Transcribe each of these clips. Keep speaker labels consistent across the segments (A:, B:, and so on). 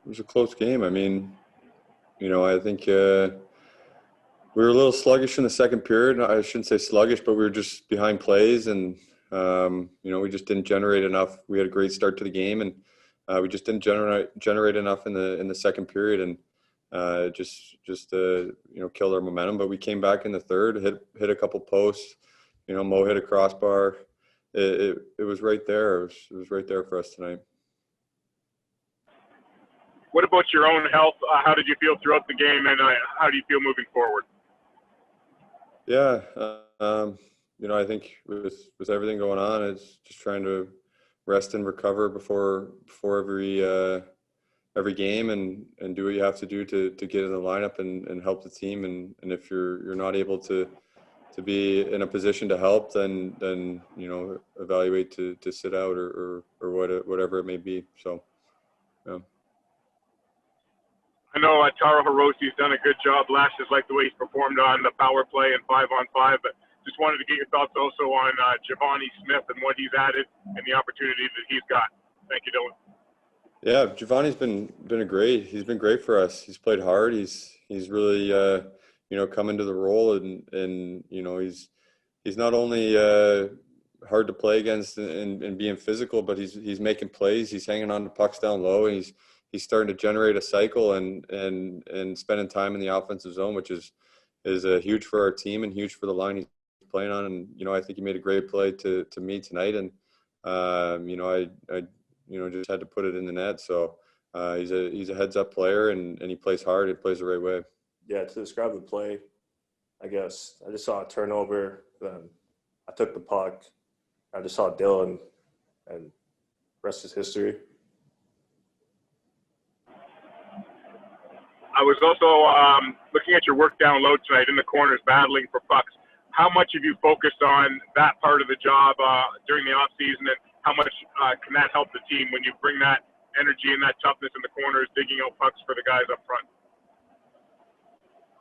A: was a close game. I mean, I think we were a little sluggish in the second period. I shouldn't say sluggish, but we were just behind plays, and we just didn't generate enough. We had a great start to the game, and we just didn't generate enough in the second period, and just killed our momentum. But we came back in the third, hit a couple posts. Mo hit a crossbar. It was right there. It was right there for us tonight.
B: What about your own health? How did you feel throughout the game, and how do you feel moving forward?
A: Yeah, I think with everything going on, it's just trying to rest and recover before every game, and do what you have to do to get in the lineup and help the team. And if you're not able to be in a position to help, then evaluate to sit out or whatever it may be. So, yeah.
B: I know Taro Hiroshi's done a good job. Lash has liked the way he's performed on the power play and 5-on-5, but just wanted to get your thoughts also on Givani Smith and what he's added and the opportunity that he's got. Thank you, Dylan.
A: Yeah, Givani's been great. He's been great for us. He's played hard. He's really come into the role, and he's not only hard to play against and being physical, but he's making plays. He's hanging on to pucks down low, and he's starting to generate a cycle and spending time in the offensive zone, which is huge for our team and huge for the line he's playing on. And I think he made a great play to me tonight, and I just had to put it in the net. So he's a heads up player, and he plays hard. He plays the right way.
C: Yeah, to describe the play, I guess I just saw a turnover. Then I took the puck. I just saw Dylan, and rest is history.
B: I was also looking at your work down low tonight in the corners, battling for pucks. How much have you focused on that part of the job during the off season, and how much can that help the team when you bring that energy and that toughness in the corners, digging out pucks for the guys up front?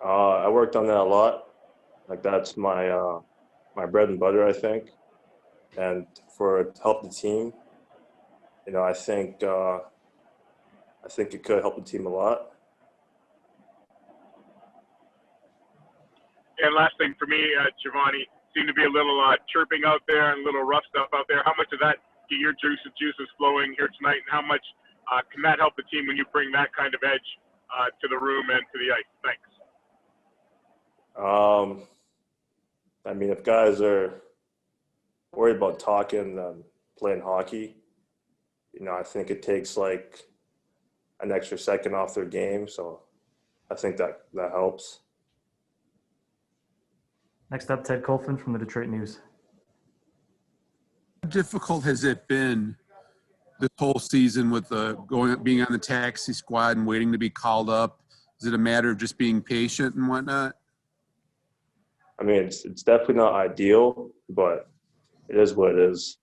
C: I worked on that a lot. Like, that's my my bread and butter, I think. And to help the team, I think it could help the team a lot.
B: And last thing for me, Givani, seemed to be a little chirping out there and a little rough stuff out there. How much of that get your juices flowing here tonight, and how much can that help the team when you bring that kind of edge to the room and to the ice? Thanks.
C: I mean, if guys are worried about talking and playing hockey, I think it takes like an extra second off their game. So I think that helps.
D: Next up, Ted Colfin from the Detroit News.
E: How difficult has it been this whole season with being on the taxi squad and waiting to be called up? Is it a matter of just being patient and whatnot?
C: I mean, it's definitely not ideal, but it is what it is.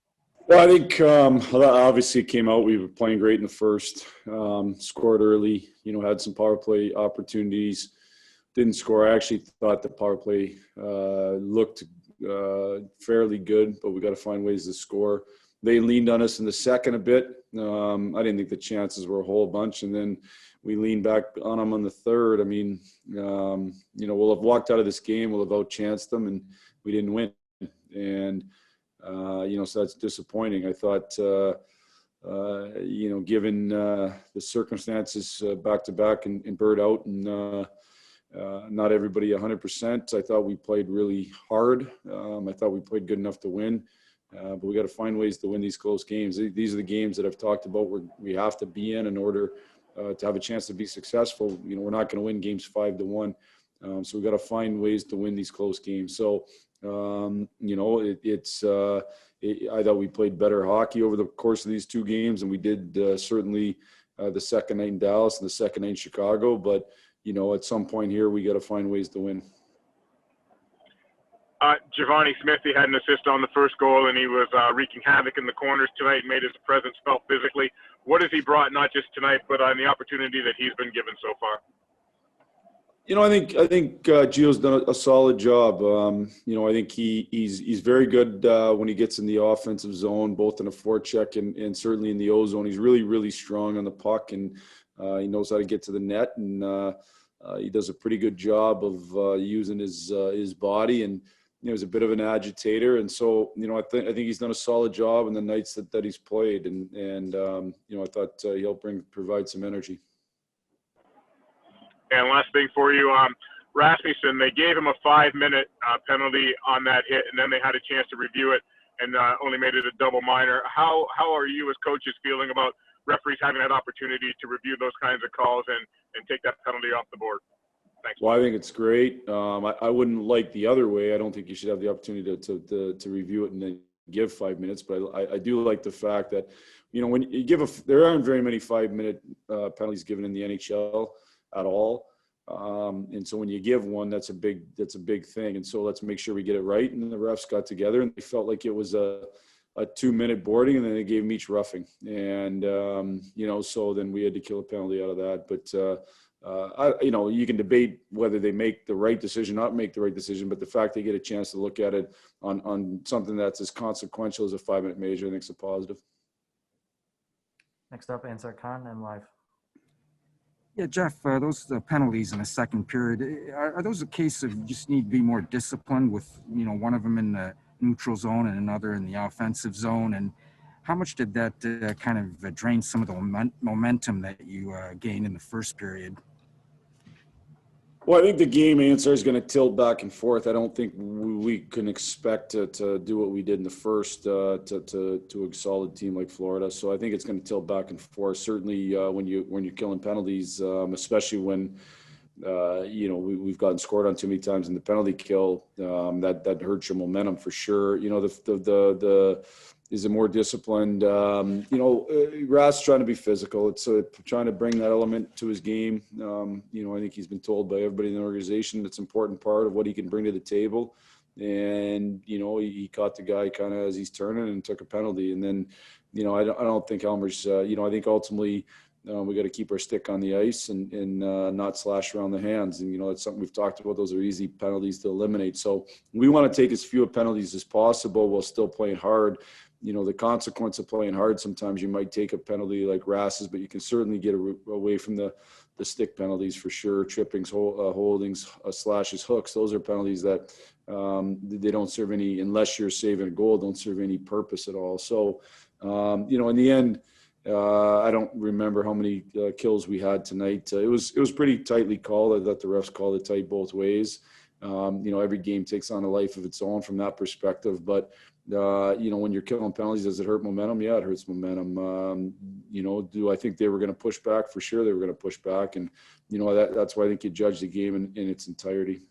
F: Well, I think obviously it came out. We were playing great in the first, scored early, had some power play opportunities, didn't score. I actually thought the power play looked fairly good, but we got to find ways to score. They leaned on us in the second a bit. I didn't think the chances were a whole bunch, and then we leaned back on them on the third. I mean, we'll have walked out of this game, we'll have outchanced them, and we didn't win. And, so that's disappointing. I thought, given the circumstances back-to-back and Bird out and not everybody 100%, I thought we played really hard. I thought we played good enough to win. But we got to find ways to win these close games. These are the games that I've talked about where we have to be in order to have a chance to be successful. We're not going to win games 5-1. So we got to find ways to win these close games. So, I thought we played better hockey over the course of these two games, and we did certainly the second night in Dallas and the second night in Chicago. But, at some point here, we got to find ways to win.
B: Givani Smith, he had an assist on the first goal, and he was wreaking havoc in the corners tonight and made his presence felt physically. What has he brought, not just tonight, but on the opportunity that he's been given so far?
F: I think Gio's done a solid job. I think he's very good when he gets in the offensive zone, both in a forecheck and certainly in the O zone. He's really, really strong on the puck, and He knows how to get to the net, and he does a pretty good job of using his body. And he's a bit of an agitator, and so I think he's done a solid job in the nights that he's played, and I thought he'll provide some energy.
B: And last thing for you, Rasmussen, they gave him a 5-minute penalty on that hit, and then they had a chance to review it and only made it a double minor. How are you as coaches feeling about referees having that opportunity to review those kinds of calls and take that penalty off the board? Thanks.
F: Well, I think it's great. I wouldn't like the other way. I don't think you should have the opportunity to review it and then give 5 minutes. But I do like the fact that, when you give there aren't very many 5-minute penalties given in the NHL at all. And so when you give one, that's a big thing. And so let's make sure we get it right. And the refs got together and they felt like it was a 2-minute boarding, and then they gave them each roughing. And, so then we had to kill a penalty out of that. But, you can debate whether they make the right decision, not make the right decision, but the fact they get a chance to look at it on something that's as consequential as a 5-minute major, I think is a positive.
D: Next up, Ansar Khan, and live.
G: Yeah, Jeff, those penalties in the second period, are those a case of you just need to be more disciplined with, one of them in the neutral zone and another in the offensive zone? And how much did that kind of drain some of the momentum that you gained in the first period?
F: Well, I think the game answer is going to tilt back and forth. I don't think we can expect to do what we did in the first to a solid team like Florida. So I think it's going to tilt back and forth. Certainly when you're killing penalties, especially when we've gotten scored on too many times in the penalty kill, that hurts your momentum for sure. The is a more disciplined, Ras trying to be physical. It's trying to bring that element to his game. I think he's been told by everybody in the organization that's an important part of what he can bring to the table. And, he caught the guy kind of as he's turning and took a penalty. And then, I don't think Elmer's, I think ultimately we got to keep our stick on the ice and not slash around the hands. And, that's something we've talked about. Those are easy penalties to eliminate. So we want to take as few penalties as possible while still playing hard. The consequence of playing hard, sometimes you might take a penalty like Rass's, but you can certainly get away from the stick penalties for sure. Trippings, holdings, slashes, hooks. Those are penalties that they don't serve any, unless you're saving a goal, don't serve any purpose at all. So, in the end, I don't remember how many kills we had tonight. It was pretty tightly called. I thought the refs called it tight both ways. Every game takes on a life of its own from that perspective. But, when you're killing penalties, does it hurt momentum? Yeah, it hurts momentum. Do I think they were going to push back? For sure they were going to push back. And, that's why I think you judge the game in its entirety.